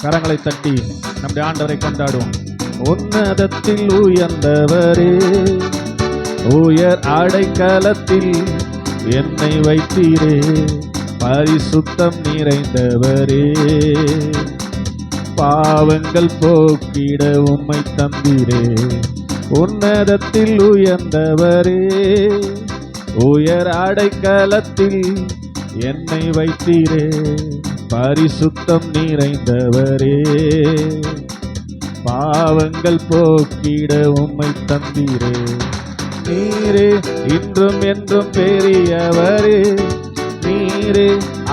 கரங்களை தட்டி நம்முடைய ஆண்டவரை கொண்டாடுவோம். உன்னதத்தில் உயர்ந்தவரே, உயர் அடைக்கலத்தில் என்னை வைத்தீரே, பரிசுத்தம் நிறைந்தவரே, பாவங்கள் போக்கிட உம்மை தந்தீரே. உன்னதத்தில் உயர்ந்தவரே, உயர் அடைக்கலத்தில் என்னை வைத்தீரே, பரிசுத்தம் நிறைந்தவரே, பாவங்கள் போக்கிட உம்மை தந்தீரே. நீரே இன்றும் என்றும் பெரியவரே, நீரே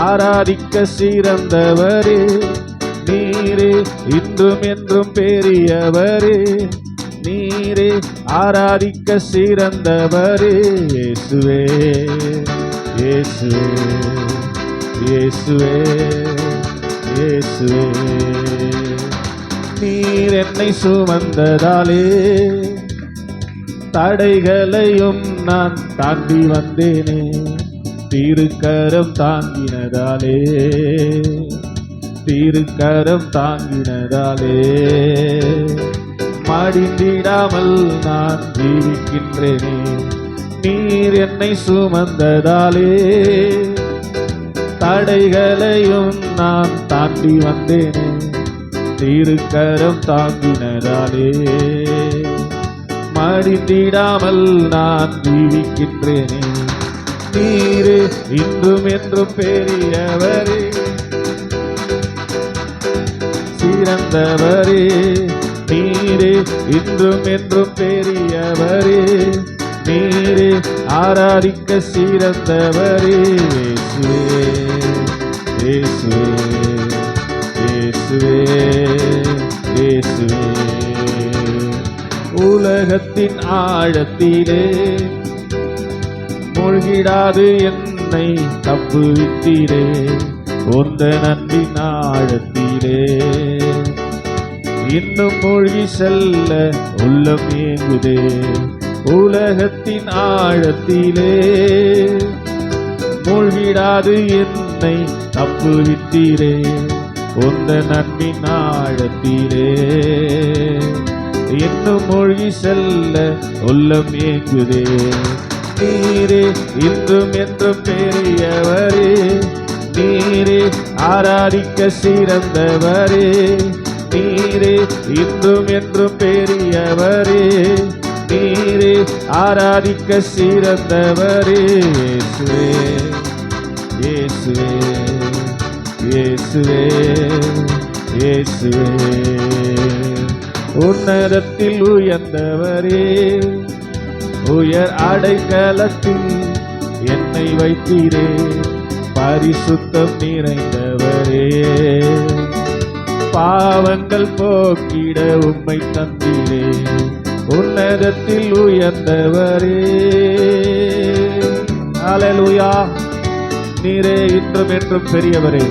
ஆராதிக்க சிறந்தவரே, நீரே இன்றும் என்றும் பெரியவரே, நீரே ஆராதிக்க சிறந்தவரே. இயேசுவே இயேசுவே இயேசுவே இயேசுவே, நீர் என்னை சுமந்ததாலே தடைகளையும் நான் தாண்டி வந்தேனே, திருக்கரம் தாங்கினதாலே, திருக்கரம் தாங்கினதாலே, மடிந்திடாமல் நான் ஜீவிக்கின்றேனே. நீர் என்னை சுமந்ததாலே தடைகளையும் நான் தாண்டி வந்தேனே, திருக்கரம் தாங்கினதாலே, மடிந்திடாமல் நான் ஜீவிக்கின்றேனே. நீரே இன்றும் என்றும் பெரியவரே, சிறந்தவரே, நீரே இன்றும் என்றும் பெரியவரே, நீரே ஆராதிக்க சிறந்தவரே. இயேசுவே இயேசுவே இயேசுவே, உலகத்தின் ஆழத்திலே மூழ்கிடாது என்னை தப்புவித்தீரே, உந்த நன்றின் ஆழத்திலே இன்னும் மூழ்கி செல்ல உள்ளம் ஏங்குதே. உலகத்தின் ஆழத்திலே மூழ்கிடாது என்னை தப்புவித்தீரே, உந்த நன்றின் ஆழத்திலே இன்னும் மூழ்கி செல்ல உள்ளம் ஏங்குதே. நீரே இன்றும் என்றும் பெரியவரே, நீரே ஆராதிக்க சிறந்தவரே, நீரே இன்றும் என்றும் பெரியவரே, நீரே ஆராதிக்க சிறந்தவரே. இயேசுவே இயேசுவே இயேசுவே, உன்னதத்தில் உயர்ந்தவரே, உயர் அடைக்கலத்தில் என்னை வைத்தீரே, பரிசுத்தம் நிறைந்தவரே, பாவங்கள் போக்கிட உம்மை தந்தீரே. உன்னதத்தில் உயர்ந்தவரே, அல்லேலூயா. நீரே இன்றும் என்றும் பெரியவரே,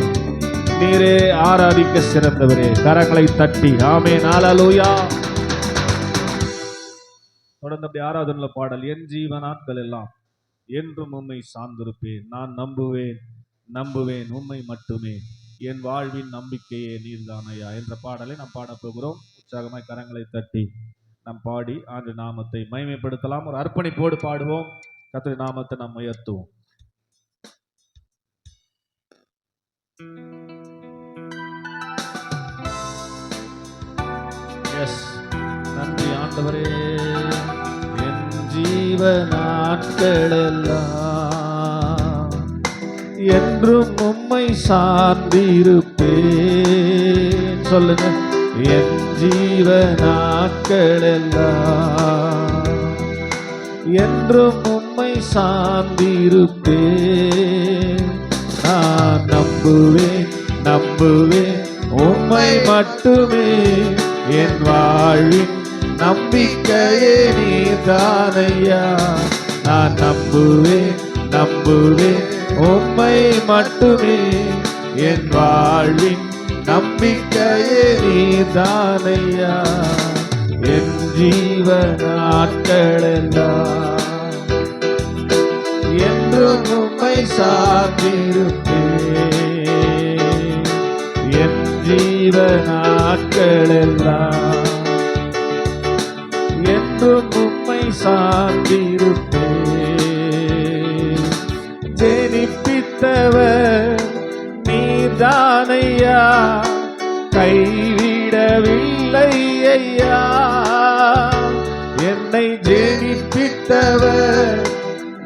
நீரே ஆராதிக்க சிறந்தவரே. கரங்களை தட்டி ஆமென் அல்லேலூயா. தொடர்ந்து அப்படி ஆராதனையில பாடல், என் ஜீவ நாட்கள் எல்லாம் என்றும் உம்மை சார்ந்திருப்பேன், நான் நம்புவேன் நம்புவேன் உம்மை மட்டுமே, என் வாழ்வின் நம்பிக்கையே நீர்தானையா என்ற பாடலை நாம் பாடப் போகிறோம். உற்சாகமாய் கரங்களை தட்டி நாம் பாடி ஆண்டு நாமத்தை மகிமைப்படுத்தலாம். ஒரு அர்ப்பணிப்போடு பாடுவோம், கர்த்தருடைய நாமத்தை நாம் உயர்த்துவோம். நன்றி ஆண்டவரே. என் ஜீவ நாட்களெல்லாம் என்றும் உம்மை சார்ந்திருப்பேன். சொல்லுங்க, என் ஜீவ நாட்களெல்லாம் என்றும் உம்மை சார்ந்திருப்பேன். நான் நம்புவேன் நம்புவேன் உம்மை மட்டுமே, என் வாழ்வின் நம்பிக்கையே நீர்தானையா. நான் நம்புவேன் நம்புவேன் உம்மை மட்டுமே, என் வாழ்வின் நம்பிக்கையே நீர்தானையா. என் ஜீவ நாட்களெல்லாம் என்றும் உம்மை சார்ந்திருப்பேன். என் ஜீவ நாட்களெல்லாம் என்றும் உம்மை சார்ந்திருப்பேன். ஜெனிப்பித்தவர் நீர்தானையா, கைவிடவில்லை ஐயா. என்னை ஜெனிப்பித்தவர்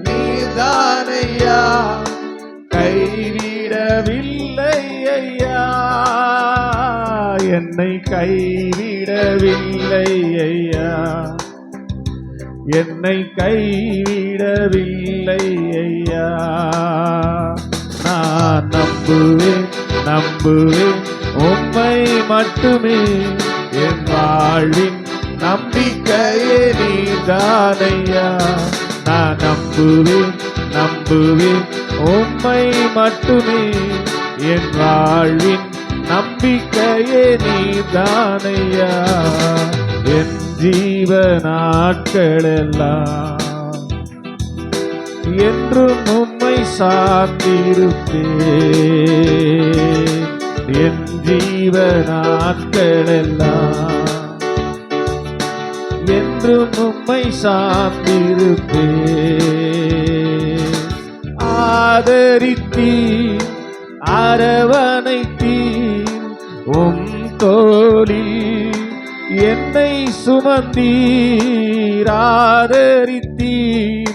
நீர்தானையா, கைவிடவில்லை ஐயா. என்னை கைவிடவில்லை ஐயா, என்னை கைவிடவில்லை ஐயா. நான் நம்புவேன் நம்புவேன் உம்மை மட்டுமே, என் வாழ்வின் நம்பிக்கையே நீதானையா. நான் நம்புவேன் நம்புவேன் உம்மை மட்டுமே, என் வாழ்வின் நம்பிக்கையே நீதானையா. என் ஜீவ நாட்களெல்லாம் என்றும் உம்மை சார்ந்திருப்பேன். என் ஜீவ நாட்களெல்லாம் என்றும் உம்மை சார்ந்திருப்பேன். ஆதரித்தீர் அரவணைத்தீர், உம் தோளில் என்னை சுமந்தீர். ஆதரித்தீர்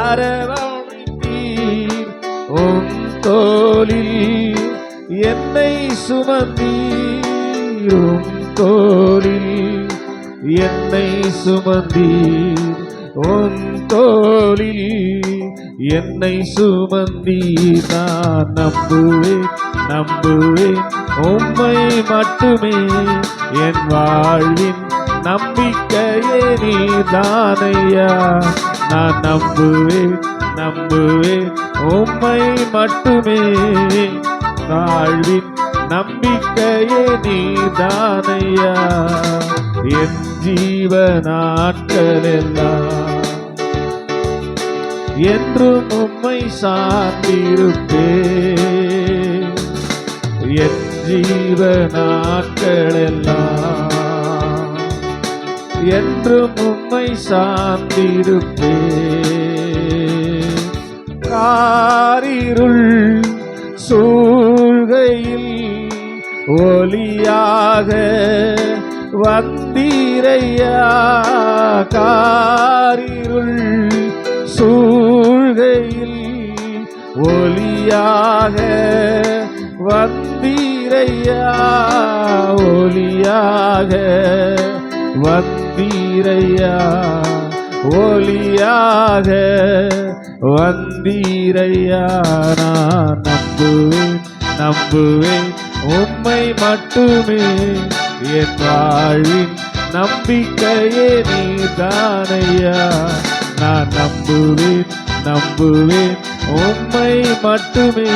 அரவணைத்தீர், உம் தோளில் என்னை சுமந்தீர். உம் தோளில் என்னை சுமந்தீர், உம் தோளில் என்னை சுமந்தீர். நான் நம்புவேன் நம்புவேன் உம்மை மட்டுமே, என் வாழ்வின் நம்பிக்கையே நீதானையா. நான் நம்புவேன் நம்புவேன் உம்மை மட்டுமே, வாழ்வின் நம்பிக்கையே நீதானையா. என் ஜீவ நாட்களெல்லாம் என்றும் உம்மை சார்ந்திருப்பேன். என் ஜீவ நாட்களெல்லாம் என்றும் உம்மை சார்ந்திருப்பேன். காரிருள் சூழ்கையில் ஒளியாக வந்தீரையா. காரிருள் சூழ்கையில் ஒளியாக வந்தீரையா. ஒளியாக வந்தீரையா, ஒளியாக வந்தீரையா. நான் நம்புவேன் நம்புவேன் உம்மை மட்டுமே, என் வாழ்வின் நம்பிக்கையே நீதானையா. நான் நம்புவேன் நம்புவேன் உம்மை மட்டுமே,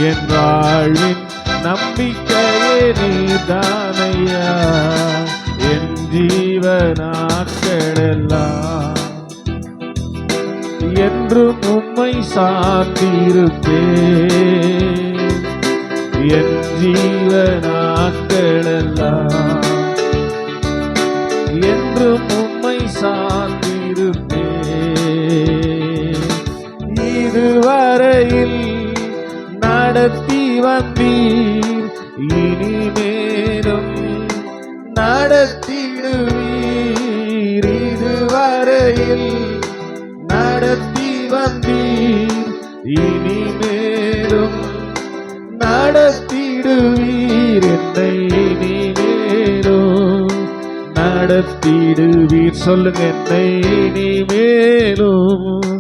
என் வாழ்வின் நம்பிக்கையே நீதானையா. என் ஜீவ நாட்களெல்லாம் என்றும் உம்மை சார்ந்திருப்பேன். என் ஜீவ நாட்களெல்லாம் என்றும் உம்மை சார்ந்திருப்பேன். இதுவரையில் நடத்தி வந்தீர், இனிமேலும் நடத்திடுவீர். இதுவரையில் நடத்தி வந்தீர், இனிமேலும் நடத்திடுவீர். என்னை இனிமேலும் நடத்திடுவீர். சொல்லுங்க, என்னை இனிமேலும்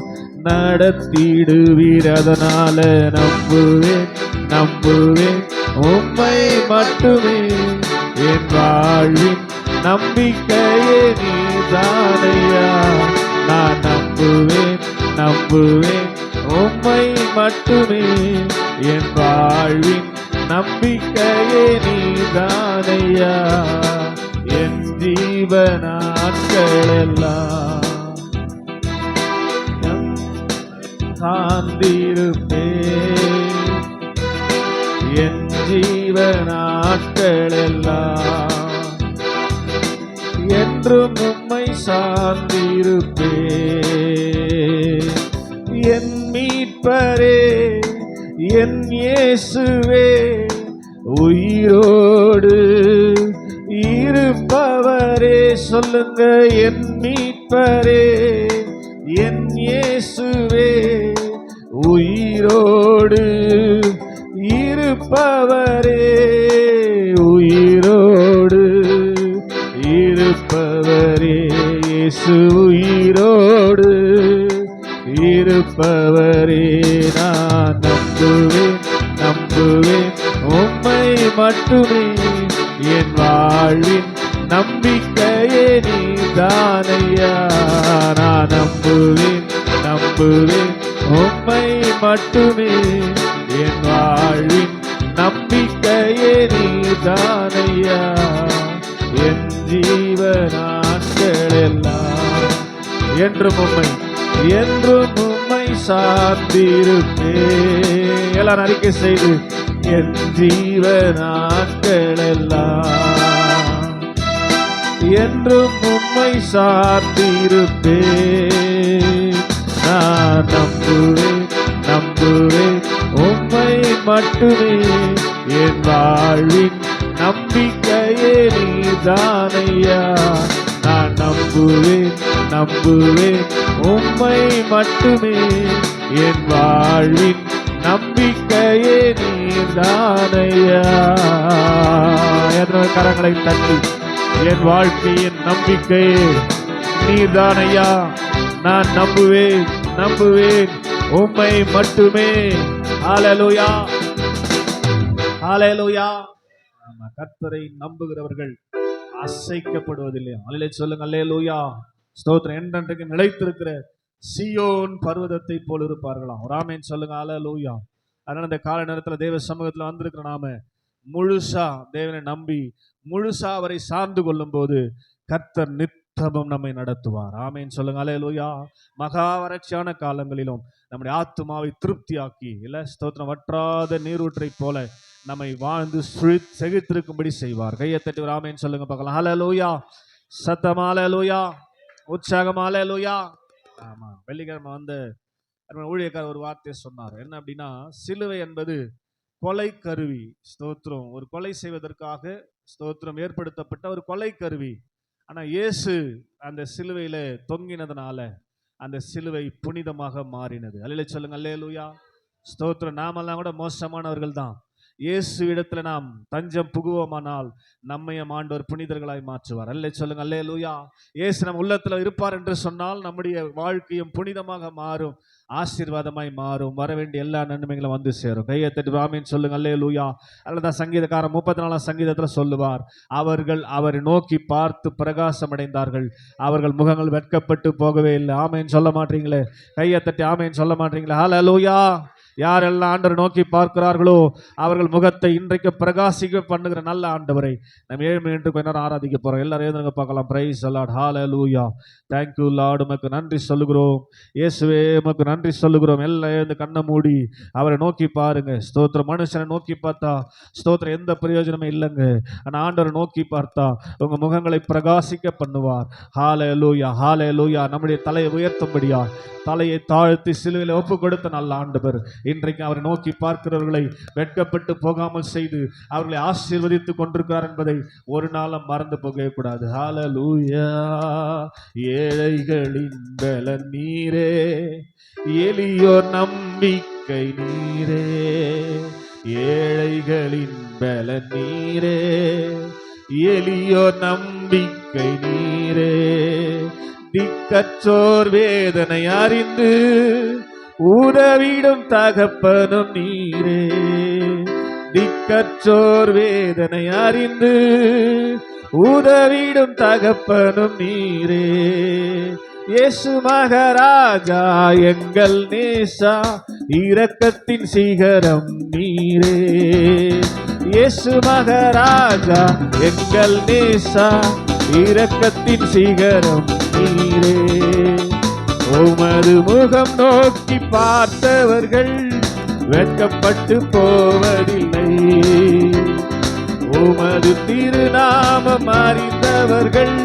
நடத்திடுவீர். அதனால நம்புவேன் நம்புவேன் உம்மை மட்டுமே, என் வாழ்வின் நம்பிக்கையே நீதானையா. நான் நம்புவேன் நம்புவேன் உம்மை மட்டுமே, என் வாழ்வின் நம்பிக்கையே நீதானையா. என் ஜீவ நாட்களெல்லாம் சார்ந்திருப்பேன். என் ஜீவ நாட்களெல்லாம் என்றும் உம்மை சார்ந்திருப்பேன். என் மீட்பரே, என் இயேசுவே, உயிரோடு இருப்பவரே. சொல்லுங்க, என் மீட்பரே, என் இயேசுவே, உயிரோடு இருப்பவரே, உயிரோடு இருப்பவரே. இயேசு உயிரோடு இருப்பவரே. நான் நம்புவேன், நம்புவேன் உம்மை மட்டுமே. என் வாழ்வின் நம்பிக்கையே நீதானையா. நான் நம்புவேன், நம்புவேன் உம்மை மட்டுமே. என் வாழ்வின் நம்பிக்கையே நீதானையா. என் ஜீவ நாட்களெல்லாம் என்றும் உம்மை, என்றும் உம்மை சார்ந்திருப்பேன். எல்லாரும் அறிக்கை செய்து, என் ஜீவ நாட்களெல்லாம் என்றும் உம்மை சார்ந்திருப்பேன். நான் நம்புவேன், நம்புவேன் உம்மை மட்டுமே. என் வாழ்வின் நம்பிக்கையே நீதானையா. நான் நம்புவேன், நம்புவேன் உம்மை மட்டுமே. என் வாழ்வின் நம்பிக்கையே நீதானையா. எத்தனை கரங்களை தட்டி, என் வாழ்க்கையின் நம்பிக்கையே நீதானையா. நான் நம்புவேன், நம்புவேன் உம்மை மட்டுமே. ஹல்லேலூயா, ஹல்லேலூயா. கர்த்தரை நம்புகிறவர்கள் அசைக்கப்படுவதில்லை. அல்லேலூயா சொல்லுங்க, அல்லேலூயா. ஸ்தோத்திரம். என்றென்றைக்கு நிலைத்திருக்கிற சீயோன் பர்வதத்தை போல் இருப்பார்களாம். ஒரு ஆமென் சொல்லுங்க, அல்லேலூயா. அதனால இந்த கால நேரத்தில் தேவ சமூகத்தில் வந்திருக்கிற நாம முழுசா தேவனை நம்பி முழுசா அவரை சார்ந்து கொள்ளும் போது கர்த்தர் நித்தமும் நம்மை நடத்துவார். ஆமென் சொல்லுங்க, அல்லேலூயா. மகா வறட்சியான காலங்களிலும் நம்முடைய ஆத்துமாவை திருப்தியாக்கி, இல்ல ஸ்தோத்திரம், வற்றாத நீரூற்றை போல நம்மை வாழ்ந்து செழித்திருக்கும்படி செய்வார். கையை தட்டி ஒரு ஆமென் சொல்லுங்க பார்க்கலாம். ஹல்லேலூயா. சத்தம் ஹல்லேலூயா. உற்சாகம் ஹல்லேலூயா. ஆமா, வெள்ளிக்கிழமை வந்து ஊழியக்காரர் ஒரு வார்த்தையை சொன்னார். என்ன அப்படின்னா, சிலுவை என்பது கொலை கருவி. ஸ்தோத்திரம். ஒரு கொலை செய்வதற்காக ஸ்தோத்திரம் ஏற்படுத்தப்பட்ட ஒரு கொலை கருவி. ஆனா இயேசு அந்த சிலுவையில தொங்கினதுனால அந்த சிலுவை புனிதமாக மாறினது. அல்லேலூயா சொல்லுங்க, அல்லேலூயா. ஸ்தோத்திரம். நாமெல்லாம் கூட மோசமானவர்கள் தான். இயேசு இடத்துல நாம் தஞ்சம் புகுவோமானால் நம்மையும் ஆண்டவர் புனிதர்களாய் மாற்றுவார். அல்லேலூயா சொல்லுங்க, அல்லேலூயா. இயேசு நம்ம உள்ளத்துல இருப்பார் என்று சொன்னால் நம்முடைய வாழ்க்கையும் புனிதமாக மாறும், ஆசீர்வாதமாய் மாறும், வர வேண்டிய எல்லா நன்மைகளும் வந்து சேரும். கையை தட்டி ஆமென் சொல்லுங்க, அல்லேலூயா. அல்லதான் சங்கீதக்காரன் 34 சங்கீதத்துல சொல்லுவார், அவர்கள் அவரை நோக்கி பார்த்து பிரகாசம் அடைந்தார்கள், அவர்கள் முகங்கள் வெட்கப்பட்டு போகவே இல்லை. ஆமென் சொல்ல மாட்டீங்களே? கையை தட்டி ஆமென் சொல்ல மாட்டீங்களே? ஹல்லேலூயா. யாரெல்லாம் ஆண்டவரை நோக்கி பார்க்கிறார்களோ அவர்கள் முகத்தை இன்றைக்கு பிரகாசிக்க பண்ணுகிற நல்ல ஆண்டவரை நம்ம 7 மணி கொஞ்ச நேரம் ஆராதிக்க போறோம். எல்லாரும் எழுதுங்க பார்க்கலாம். Praise the Lord. Hallelujah. Thank you Lord. உமக்கு நன்றி சொல்லுகிறோம் இயேசுவே, உமக்கு நன்றி சொல்லுகிறோம். எல்லாம் எழுந்து கண்ணை மூடி அவரை நோக்கி பாருங்க. ஸ்தோத்திரம். மனுஷனை நோக்கி பார்த்தா ஸ்தோத்திரம் எந்த பிரயோஜனமே இல்லைங்க. ஆனால் ஆண்டவரை நோக்கி பார்த்தா உங்க முகங்களை பிரகாசிக்க பண்ணுவார். ஹல்லேலூயா, ஹல்லேலூயா. நம்முடைய தலையை உயர்த்தும்படியா தலையை தாழ்த்தி சிலுவையில் ஒப்பு கொடுத்த நல்ல ஆண்டவர் இன்றைக்கு அவரை நோக்கி பார்க்கிறவர்களை வெட்கப்பட்டு போகாமல் செய்து அவர்களை ஆசீர்வதித்து கொண்டிருக்கிறார் என்பதை ஒரு நாளும் மறந்து போகவே கூடாது. ஹல்லேலூயா. ஏழைகளின் பலன் நீரே, எளியோர் நம்பிக்கை நீரே. ஏழைகளின் பலன் நீரே, எளியோர் நம்பிக்கை நீரே. திக்கற்றோர் வேதனை அறிந்து உதவிடும் தகப்பனும் நீரே. திக்கற்றோர் வேதனை அறிந்து உதவிடும் தகப்பனும் நீரே. இயேசு மகாராஜா எங்கள் நேசா, இரக்கத்தின் சிகரம் நீரே. இயேசு மகாராஜா எங்கள் நேசா, இரக்கத்தின் சிகரம் நீரே. உமது முகம் நோக்கி பார்த்தவர்கள் வெட்கப்பட்டு போவதில்லை, உமது திருநாமம் அறிந்தவர்கள்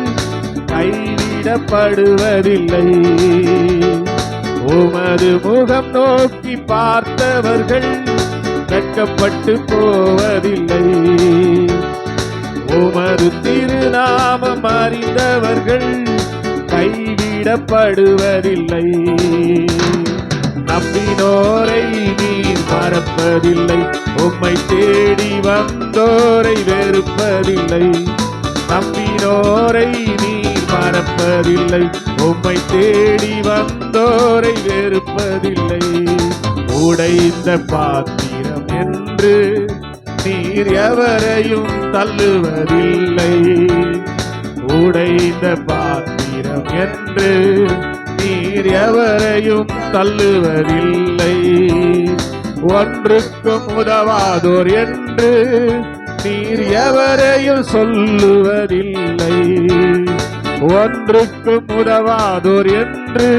கைவிடப்படுவதில்லை. உமது முகம் நோக்கி பார்த்தவர்கள் வெட்கப்பட்டு போவதில்லை. உமது திருநாமம் அறிந்தவர்கள் கைவிடப்படுவதில்லை. நம்பினோரை நீர் மறப்பதில்லை. உம்மை தேடி வந்தோரை வெறுப்பதில்லை. நம்பினோரை நீர் மறப்பதில்லை. உம்மை தேடி வந்தோரை வெறுப்பதில்லை. உடைந்த பாத்திரம் என்று நீர் எவரையும் தள்ளுவதில்லை. உடைந்த பாத்திரம் என்று நீர் எவரையும் தள்ளுவதில்லை. ஒன்றுக்கும் உதவாதோர் என்று நீர் எவரையும் சொல்லுவதில்லை. ஒன்றுக்கும் உதவாதோர் என்று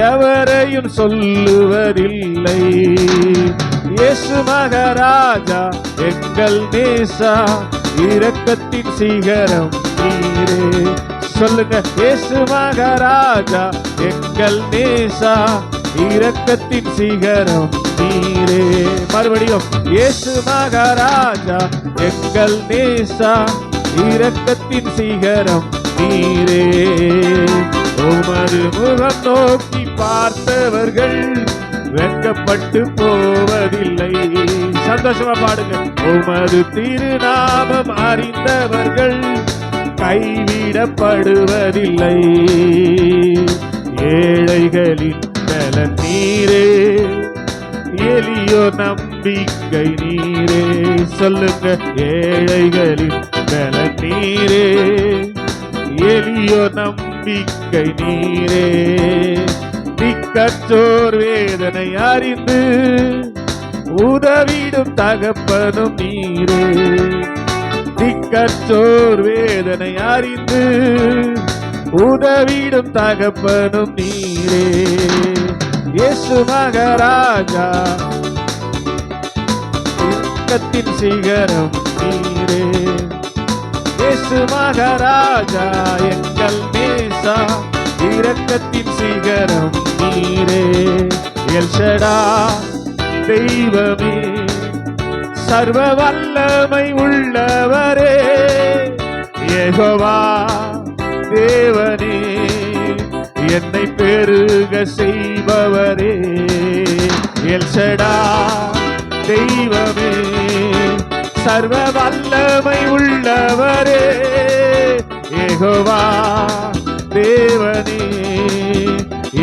எவரையும் சொல்லுவதில்லை. இயேசு மகாராஜா எங்கள் நேசா, இரக்கத்தின் சிகரம் நீரே. சொல்லுங்க, இயேசு மகாராஜா எங்கள் நேசா, இரக்கத்தின் சிகரம் நீரே. மறுபடியும், இயேசு மகாராஜா எங்கள் நேசா, இரக்கத்தின் சிகரம் நீரே. உமது முகம் நோக்கி பார்த்தவர்கள் வெட்கப்பட்டு போவதில்லை. சந்தோஷமா பாடுங்க. உமது திருநாமம் அறிந்தவர்கள் கைவிடப்படுவதில்லை. ஏழைகளின் பலன் நீரே, எளியோ நம்பிக்கை நீரே. சொல்லுங்க, ஏழைகளின் பலன் நீரே, எளியோ நம்பிக்கை நீரே. திக்கற்றோர் வேதனை அறிந்து உதவிடும் தகப்பனும் நீரே. திக்கற்றோர் வேதனை அறிந்து உதவிடும் தகப்பனும் நீரே. இயேசு மகாராஜா இரக்கத்தின் சிகரம் நீரே. இயேசு மகாராஜா எங்கள் நேசா, இரக்கத்தின் சிகரம் நீரே. எல்ஷடா தெய்வமே, சர்வ வல்லமை உள்ளவரே. யெகோவா தேவனே, என்னை பெருக செய்பவரே. எல்ஷடா தெய்வமே, சர்வ வல்லமை உள்ளவரே. யெகோவா தேவனே,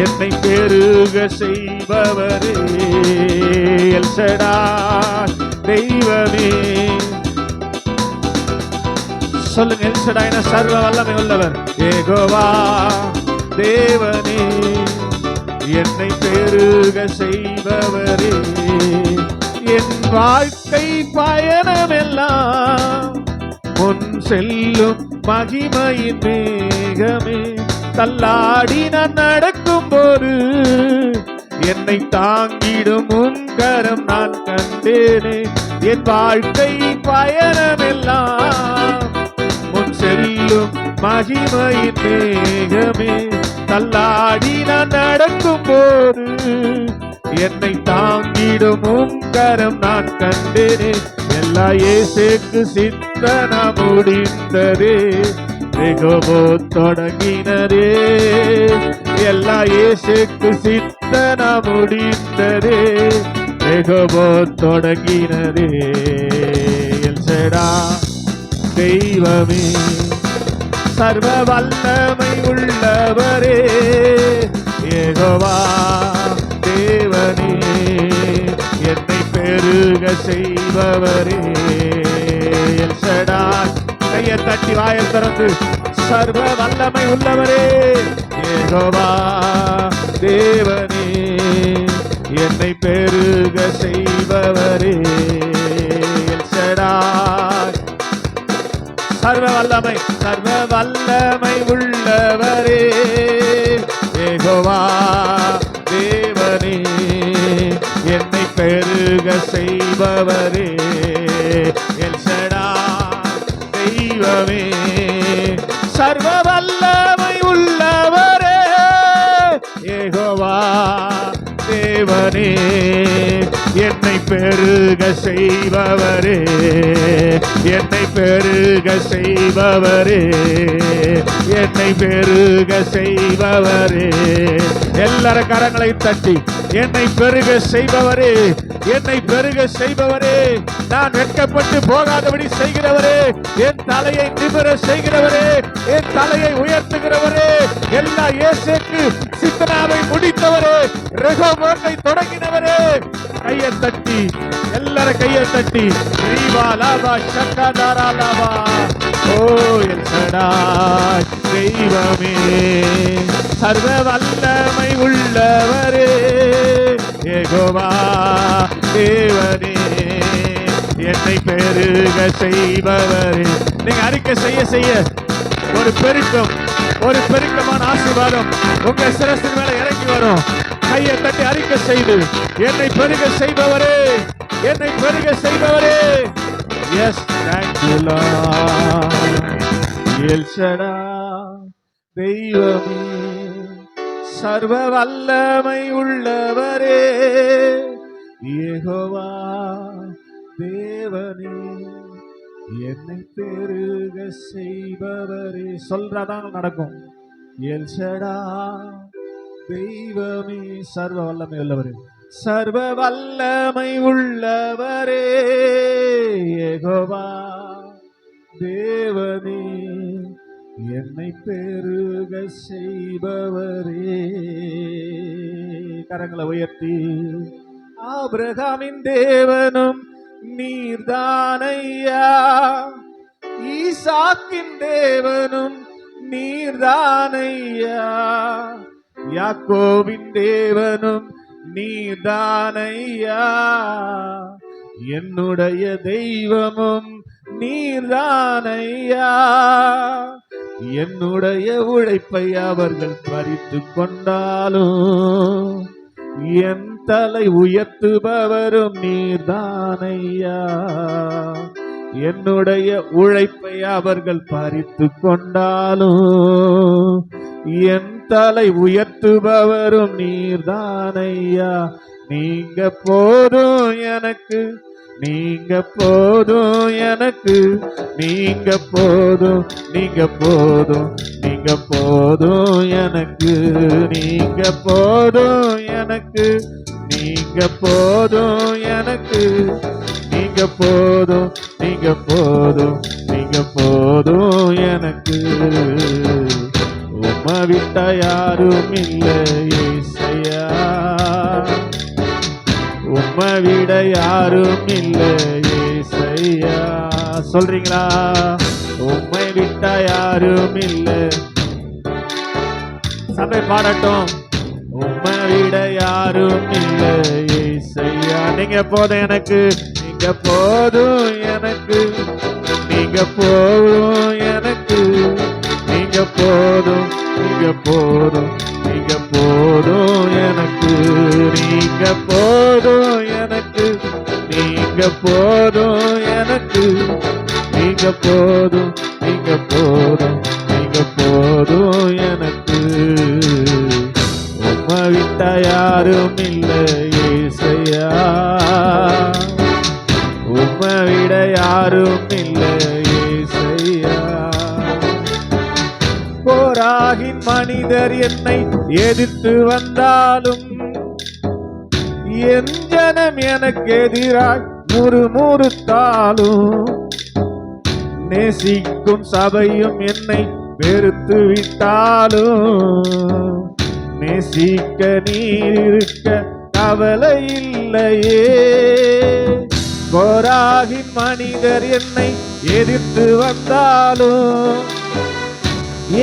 என்னை பெருக செய்பவரே. எல்ஷடா தெய்வமே. சொல்லுங்க, எல்ஷடா என சர்வ வல்லமை உள்ளவர். யெகோவா தேவனே, என்னை பெருக செய்பவரே. என் வாழ்க்கை பயணமெல்லாம் முன் செல்லும் மகிமையின் மேகமே. தள்ளாடி நான் நடக்கும் போது என்னை தாங்கிடும் உன் கரம் நான் கண்டேனே. என் வாழ்க்கை பயணமெல்லாம் முன் செல்லும் மகிமையின் மேகமே. தள்ளாடி நான் நடக்கும் போது என்னை தாங்கிடும் உன் கரம் நான் கண்டேனே. எல்லா இயேசுக்கு சித்தனா முடிந்ததே, யெகோவா தொடங்கினதே. எல்லா இயேசுக்கு சித்தனா முடிந்ததே, யெகோவா தொடங்கினதே. எல்ஷடா தெய்வமே, சர்வ வல்லமை உள்ளவரே. யெகோவா தேவனே, என்னை பெருக செய்பவரே. எல்ஷடா, கையை தட்டி வாயை திறந்து, சர்வ வல்லமை உள்ளவரே. யெகோவா தேவனே, என்னை பெருக செய்பவரே. எல்ஷடா, சர்வ வல்லமை உள்ளவரே. யெகோவா தேவனே, என்னை பெருக செய்பவரே. எல்ஷடா தெய்வமே, சர்வ தேவனே, என்னை பெருக செய்பவரே, என்னை பெருக செய்பவரே, என்னை பெருக செய்பவரே. எல்லாரும் கரங்களை தட்டி, என்னை பெருக செய்பவரே, என்னை பெருக செய்பவரே, நான் வெட்கப்பட்டு போகாதபடி செய்கிறவரே, என் தலையை நிமிர செய்கிறவரே, என் தலையை உயர்த்துகிறவரே, எல்லா இயேசுக்கு சித்தனாவை முடித்தவரே, ரெகோபோத்தை தொடங்கினவரே. கையை தட்டி, எல்லாரும் கையை தட்டி, ரீவா லாபா சக்கதாரா லாபா. ஓ எல் சடாய் தெய்வமே, சர்வ வல்லமை உள்ளவரே, யெகோவா தேவனே, என்னை பெருக செய்பவரே. நீங்க அறிக்கை செய்ய செய்ய ஒரு பெருக்கம், ஒரு பெருக்கமான ஆசீர்வாதம் உங்க சிரசின் மேல இறங்கி வரும். கையை தட்டி அறிக்கை செய்து, என்னை பெருக செய்பவரே, என்னை பெருக செய்பவரே. Yes, thank you lord. El Shaddai தெய்வமே, சர்வ வல்லமை உள்ளவரே, யெகோவா தேவனே, என்னை பெருக செய்பவரே. சொல்றதான் நடக்கும். எல் ஷடாய் தெய்வமே, சர்வ வல்லமை உள்ளவரே, சர்வ வல்லமை உள்ளவரே, யெகோவா தேவனே, என்னை பெருக செய்பவரே. கரங்களை உயர்த்தி, ஆபிரகாமின் தேவனும் நீர்தானையா, ஈசாக்கின் தேவனும் நீர்தானையா, யாக்கோபின் தேவனும் நீர்தானையா, என்னுடைய தெய்வமும் நீர்தானையா, என்னுடைய உழைப்பை அவர்கள் பறித்து கொண்டாலும் என் தலை உயர்த்துபவரும் நீர்தானையா, என்னுடைய உழைப்பை அவர்கள் பறித்து கொண்டாலும் என் தலை உயர்த்துபவரும் நீர்தானையா. நீங்க போதும் எனக்கு, நீங்க போதும் எனக்கு, நீங்க போதும், நீங்க போதும், நீங்க போதும் எனக்கு, நீங்க போதும் எனக்கு, நீங்க போதும் எனக்கு, நீங்க போதும், நீங்க போதும், நீங்க போதும் எனக்கு. உம்மை விட்ட யாரும் இல்லை இயேசையா, உம்மை விட யாரும் இல்லை இயேசையா. சொல்றீங்களா? உம்மை விட்ட யாரும் இல்லை. சபை பாடட்டும். உம்மை விட யாரும் இல்லை இயேசையா. நீங்க போதும் எனக்கு, நீங்க போதும் எனக்கு, நீங்க போதும் எனக்கு, நீங்க போதும், நீங்க போதும், நீங்க போதும் எனக்கு, நீங்க போதும் எனக்கு, நீங்க போதும் எனக்கு, நீங்க போதும், நீங்க போதும், நீங்க போதும் எனக்கு. உம்மை விட்ட யாரும் இல்லை இயேசையா, உம்மை விட யாரும் இல்லை இயேசையா. போராகின் மனிதர் என்னை எதிர்த்து வந்தாலும், என் ஜனம் எனக்கு எதிராய் முறுமுறுத்தாலும், நேசிக்கும் சபையும் என்னை வெறுத்து விட்டாலும், நேசிக்க நீர் இருக்க கவலை இல்லையே. கோராகின் மனிதர் என்னை எதிர்த்து வந்தாலும்,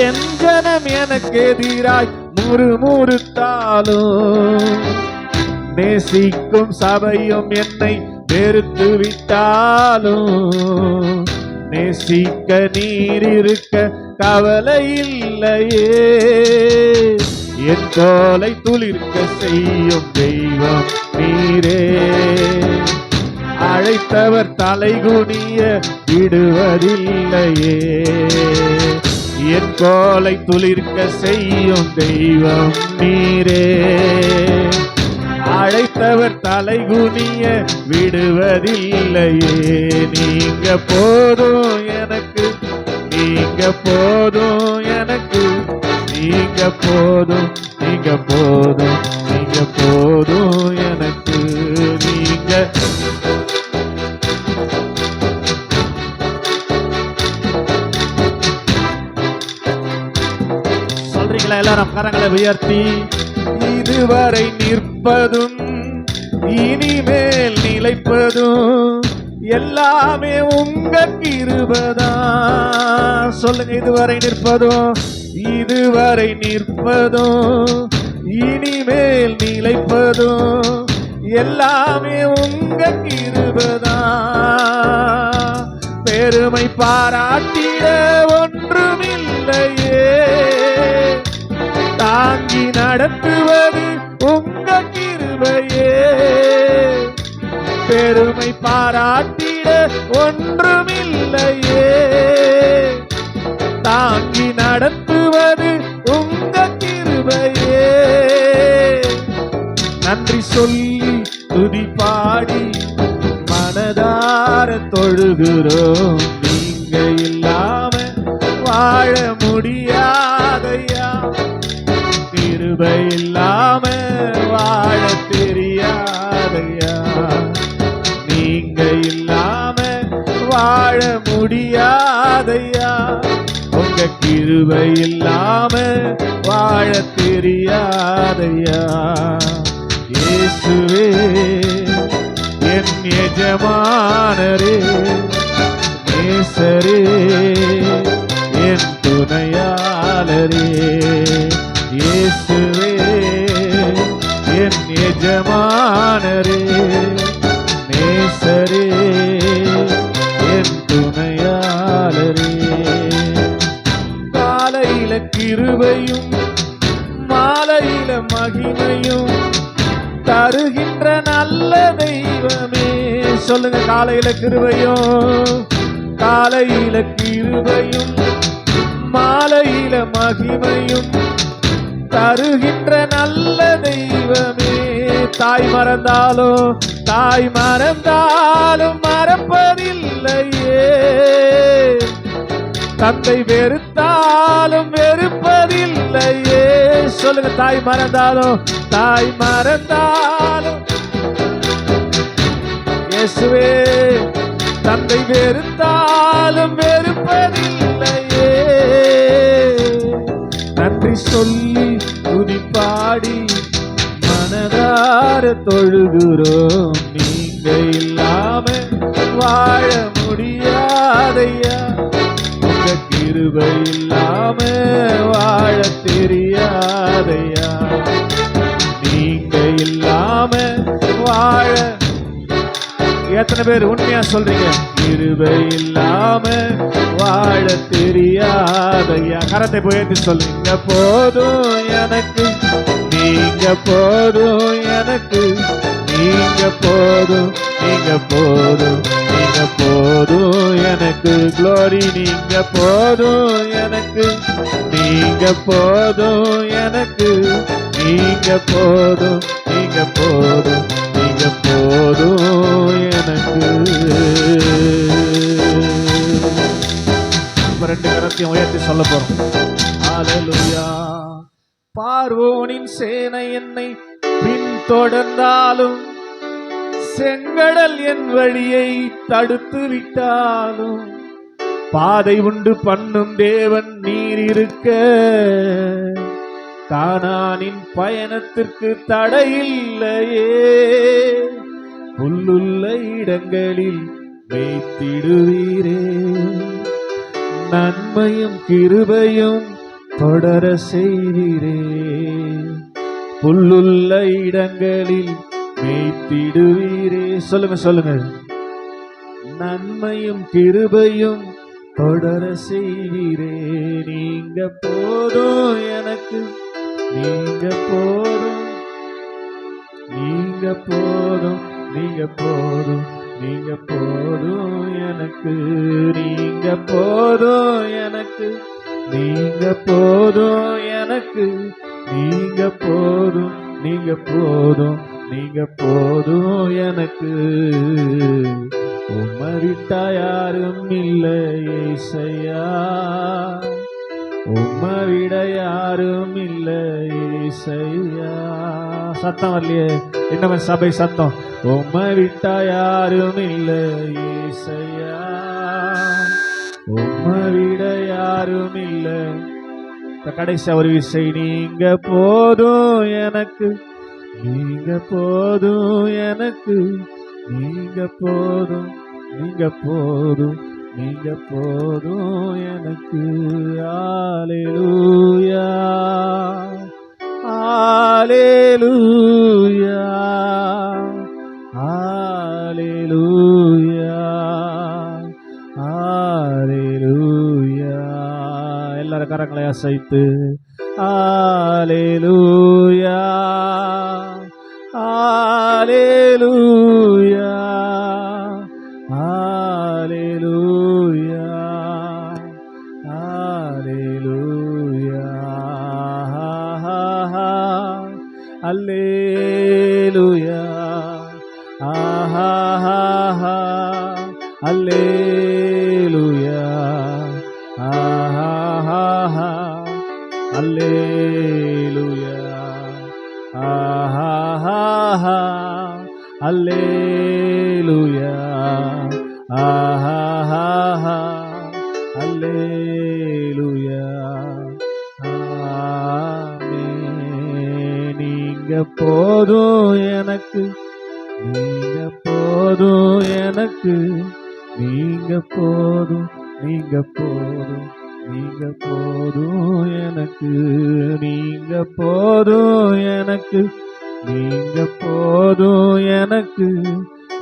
என் ஜனம் எனக்கு எதிராய் முறுமுறுத்தாலும், நேசிக்கும் சபையும் என்னை வெறுத்து விட்டாலும், நேசிக்க நீர் இருக்க கவலை இல்லையே. என் தோலை துளிர்க்க செய்யும் தெய்வம் நீரே, அழைத்தவர் தலைகுனிய விடுவதில்லையே. என் கோலை துளிர்க்க செய்யும் தெய்வம் நீரே, அழைத்தவர் தலைகுனிய விடுவதில்லையே. நீங்க போதும் எனக்கு, நீங்க போதும் எனக்கு, நீங்க போதும், நீங்க போதும், நீங்க போதும் எனக்கு. நீங்க சொல்றீங்களா எல்லாரும் கரங்களை உயர்த்தி? இதுவரை நிற்பதும் இனிமேல் நிலைப்பதும் எல்லாமே உங்க கிருபைதான். சொல்லுங்க, இதுவரை நிற்பதும், இதுவரை நிற்பதும் இனிமேல் நிலைப்பதும் எல்லாமே உங்க கிருபைதான். பெருமை பாராட்டிட ஒன்றுமில்லையே, தாங்கி நடத்துவது உங்க கிருபையே. பெருமை பாராட்டிட ஒன்றுமில்லையே, தாங்கி நடத்துவது உங்க கிருபையே. நன்றி சொல்லி துதி பாடி மனதார தொழுகிறோம். நீங்க இல்லாம வாழ முடியாதையா, கிருபை இல்லாம வாழ தெரியாதையா. நீங்க இல்லாம வாழ முடியாதையா, உங்க கிருபை இல்லாம வாழ தெரியாதையா. இயேசுவே என் எஜமானரே, நேசரே என் துணையாளரே. இயேசுவே என் எஜமானரே, நேசரே என் துணையாளரே. காலையில கிருபையும் மாலையில மகிமையும் தருகின்ற நல்ல தெய்வமே. சொல்லுங்க, காலையில கிருபையும், காலையில கிருபையும் மாலையில மகிமையும் தருகின்ற நல்ல தெய்வமே. தாய் மறந்தாலும், தாய் மறந்தாலும் மறப்பதில்லையே, தந்தை வெறுத்தாலும் வெறுப்பதில்லையே. சொல்லுங்க, தாய் மறந்தாலும், தாய் மறந்தாலும் இயேசுவே, தந்தை வெறுத்தாலும் வெறுப்பதில்லையே. நன்றி சொல்லி துதி பாடி மனதார தொழுகிறோம். நீங்க இல்லாம வாழ முடியாதையா, உங்க கிருபை இல்லாம வாழ தெரியாதையா. நீங்க இல்லாம வாழ, எத்தனை பேர் உண்மையா சொல்றீங்க? கிருபை இல்லாம வாழ தெரியாதையா. கரத்தை உயர்த்தி சொல்லுங்க, போதும் எனக்கு, நீங்க போதும் எனக்கு, நீங்க போதும், நீங்க போதும், நீங்க போதும் எனக்கு. க்ளோரி, நீங்க போதும் எனக்கு, நீங்க போதும் எனக்கு, நீங்க போதும், நீங்க போதும், நீங்க போதும் எனக்கு. ரெண்டு கரத்தையும் உயர்த்தி சொல்ல போறோம். ஹல்லேலூயா. பார்வோனின் சேனை என்னை பின்தொடர்ந்தாலும், செங்கடல் என் வழியை தடுத்து விட்டாலும், பாதை உண்டு பண்ணும் தேவன் நீர் இருக்க, கானானின் பயணத்திற்கு தடையில்லையே. புல்லுள்ள இடங்களில் மேய்த்திடுவீரே, நன்மையும் கிருபையும் தொடர செய்வீரே. புல்லுள்ள இடங்களில் மேய்த்திடுவீரே. சொல்லுங்க, சொல்லுங்க. நன்மையும் கிருபையும் தொடர செய்வீரே. நீங்க போதும் எனக்கு, நீங்க போதும், நீங்க போதும், நீங்க போதும், நீங்க போதும் எனக்கு. நீங்க போதும் எனக்கு, நீங்க போதும் எனக்கு, நீங்க போதும், நீங்க போதும், நீங்க போதும் எனக்கு. உம்மை விட்டா யாரும் இல்லை ஏசையா, உம்மை விட யாரும் இல்லை ஏசையா. சத்தம் வரலையே, இன்னும் சபை சத்தம். உம்மை விட்டா யாரும் இல்லை ஏசையா, உம்மை விட யாரும் இல்லை. கடைசி ஒரு விசை, நீங்க போதும் எனக்கு, நீங்க போதும் எனக்கு, நீங்க போதும், நீங்க போதும், நீங்க போதும் எனக்கு. அல்லேலூயா, அல்லேலூயா, அல்லேலூயா, அல்லேலூயா. எல்லாரும் கரங்களை அசைத்து அல்லேலூயா, அல்லேலூயா, அல்லேலூயா, அல்லேலூயா, அல்லேலூயா, அல்லேலூயா, அல்லேலூயா, அல்லேலூயா, அல்லேலூயா. நீங்க போதும் எனக்கு, நீங்க போதும் எனக்கு, நீங்க போதும், நீங்க போதும், நீங்க போதும் எனக்கு. நீங்க போதும் எனக்கு, நீங்க போதும் எனக்கு,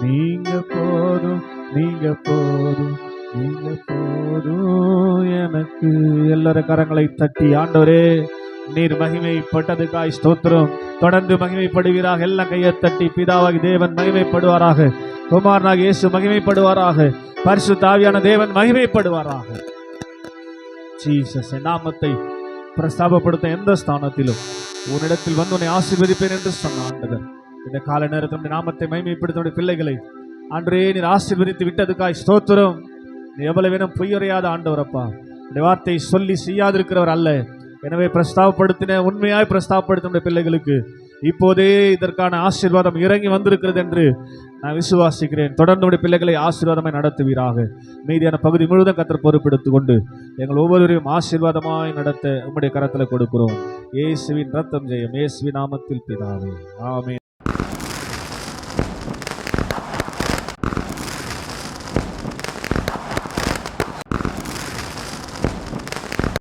நீங்க போதும், நீங்க போதும், நீங்க போதும் எனக்கு. எல்லாரும் கரங்களை தட்டி, ஆண்டவரே நீர் மகிமைப்பட்டதுக்காய் ஸ்தோத்திரம். தொடர்ந்து மகிமைப்படுவீராக. எல்லாம் கையை தட்டி, பிதாவாகி தேவன் மகிமைப்படுவாராக, குமாரனாக இயேசு மகிமைப்படுவாராக, பரிசுத்த ஆவியான தேவன் மகிமைப்படுவாராக. ஜீசஸ் நாமத்தை பிரஸ்தாபப்படுத்த எந்த ஸ்தானத்திலும் உன்னிடத்தில் வந்து உன்னை ஆசீர்வதிப்பேன் என்று சொன்ன ஆண்டவர், இந்த கால நேரத்தில் நாமத்தை மகிமைப்படுத்த பிள்ளைகளை ஆண்டவரே நீர் ஆசீர்வதித்து விட்டதுக்காய் ஸ்தோத்திரம். நீ எவ்வளவு வேணும் பொய்யுரையாத ஆண்டவரப்பா, இந்த வார்த்தையை சொல்லி செய்யாதிருக்கிறவர் அல்ல. எனவே பிரஸ்தாபப்படுத்தின உண்மையாய் பிரஸ்தாபப்படுத்தின பிள்ளைகளுக்கு இப்போதே இதற்கான ஆசீர்வாதம் இறங்கி வந்திருக்கிறது என்று நான் விசுவாசிக்கிறேன். தொடர்ந்து உடைய பிள்ளைகளை ஆசீர்வாதமாய் நடத்துவீராக. மீதியான பகுதி முழுவதும் கர்த்தர் பொறுப்பெடுத்துக் கொண்டு எங்கள் ஒவ்வொருவரையும் ஆசீர்வாதமாய் நடத்த உம்முடைய கரத்தில் கொடுக்கிறோம். இயேசுவின் ரத்தம் ஜெயம், இயேசுவின் நாமத்தில் பிதாவே, ஆமென்.